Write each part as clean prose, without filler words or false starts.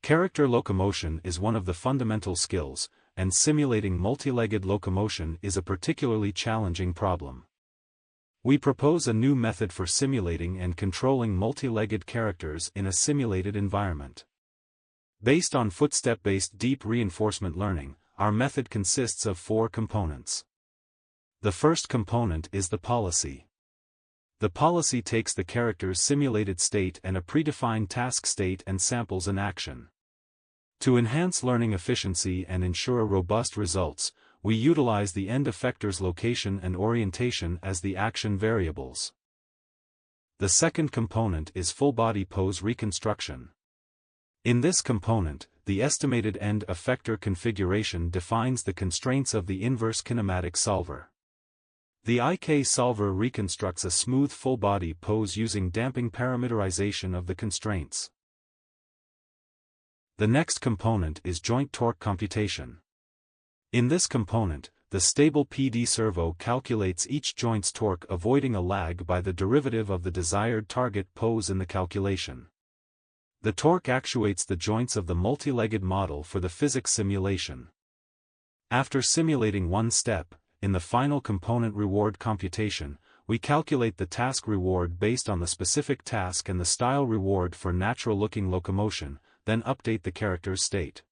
Character locomotion is one of the fundamental skills, and simulating multi-legged locomotion is a particularly challenging problem. We propose a new method for simulating and controlling multi-legged characters in a simulated environment. Based on footstep-based deep reinforcement learning, our method consists of 4 components. The first component is the policy. The policy takes the character's simulated state and a predefined task state and samples an action. To enhance learning efficiency and ensure robust results, we utilize the end effector's location and orientation as the action variables. The second component is full-body pose reconstruction. In this component, the estimated end effector configuration defines the constraints of the inverse kinematic solver. The IK solver reconstructs a smooth full-body pose using damping parameterization of the constraints. The next component is joint torque computation. In this component, the stable PD servo calculates each joint's torque, avoiding a lag by the derivative of the desired target pose in the calculation. The torque actuates the joints of the multi-legged model for the physics simulation. After simulating one step, in the final component reward computation, we calculate the task reward based on the specific task and the style reward for natural-looking locomotion, then update the character's state.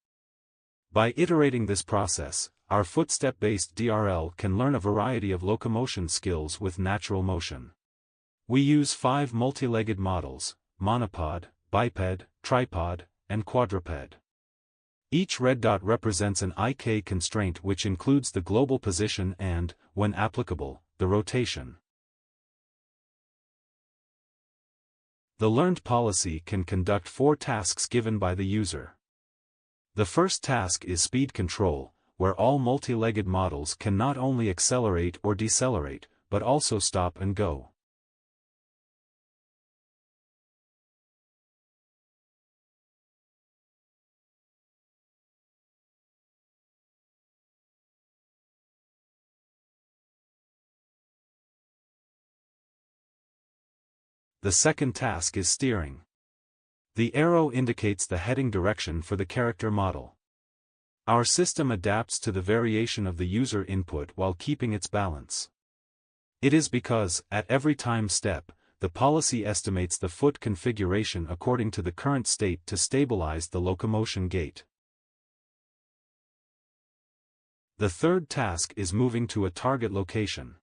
By iterating this process, our footstep-based DRL can learn a variety of locomotion skills with natural motion. We use 5 multi-legged models: monopod, biped, tripod, and quadruped. Each red dot represents an IK constraint which includes the global position and, when applicable, the rotation. The learned policy can conduct 4 tasks given by the user. The first task is speed control, where all multi-legged models can not only accelerate or decelerate, but also stop and go. The second task is steering. The arrow indicates the heading direction for the character model. Our system adapts to the variation of the user input while keeping its balance. It is because, at every time step, the policy estimates the foot configuration according to the current state to stabilize the locomotion gait. The third task is moving to a target location.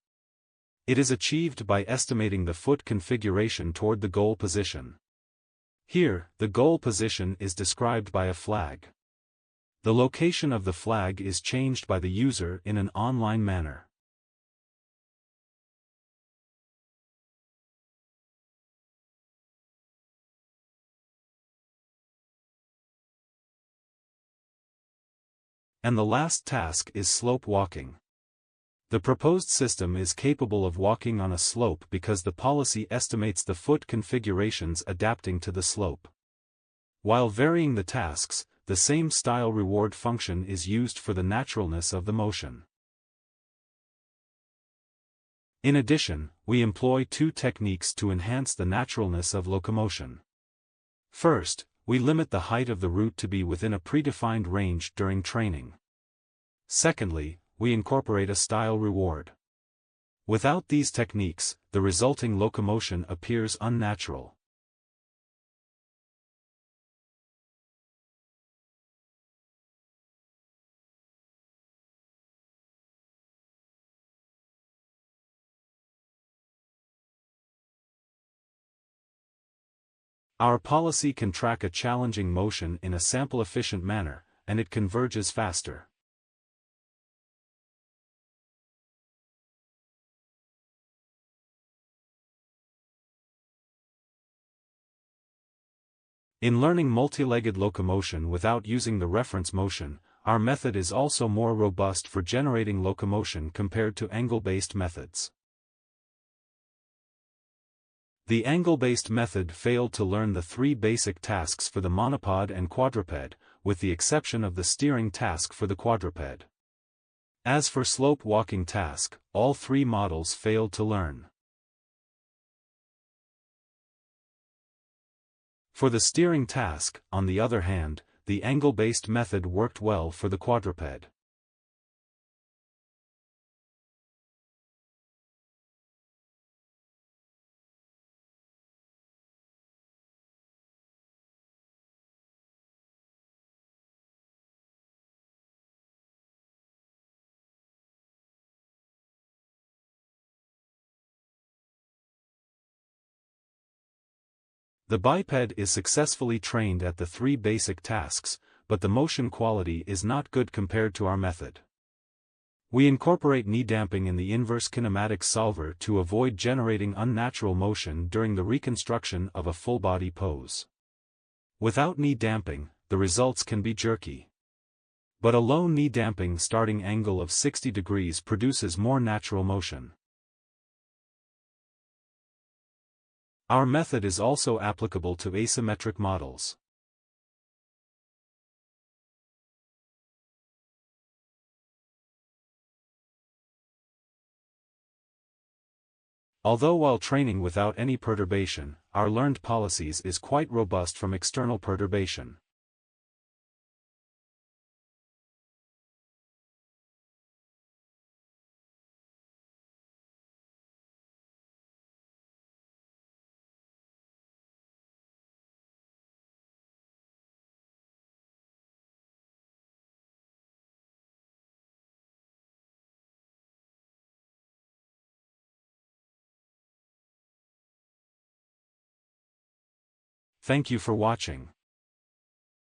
It is achieved by estimating the foot configuration toward the goal position. Here, the goal position is described by a flag. The location of the flag is changed by the user in an online manner. And the last task is slope walking. The proposed system is capable of walking on a slope because the policy estimates the foot configurations adapting to the slope. While varying the tasks, the same style reward function is used for the naturalness of the motion. In addition, we employ 2 techniques to enhance the naturalness of locomotion. First, we limit the height of the route to be within a predefined range during training. Secondly, we incorporate a style reward. Without these techniques, the resulting locomotion appears unnatural. Our policy can track a challenging motion in a sample-efficient manner, and it converges faster. In learning multi-legged locomotion without using the reference motion, our method is also more robust for generating locomotion compared to angle-based methods. The angle-based method failed to learn the 3 basic tasks for the monopod and quadruped, with the exception of the steering task for the quadruped. As for slope walking task, all 3 models failed to learn. For the steering task, on the other hand, the angle-based method worked well for the quadruped. The biped is successfully trained at the 3 basic tasks, but the motion quality is not good compared to our method. We incorporate knee damping in the inverse kinematics solver to avoid generating unnatural motion during the reconstruction of a full-body pose. Without knee damping, the results can be jerky. But a low knee damping starting angle of 60 degrees produces more natural motion. Our method is also applicable to asymmetric models. Although while training without any perturbation, our learned policies is quite robust from external perturbation. Thank you for watching.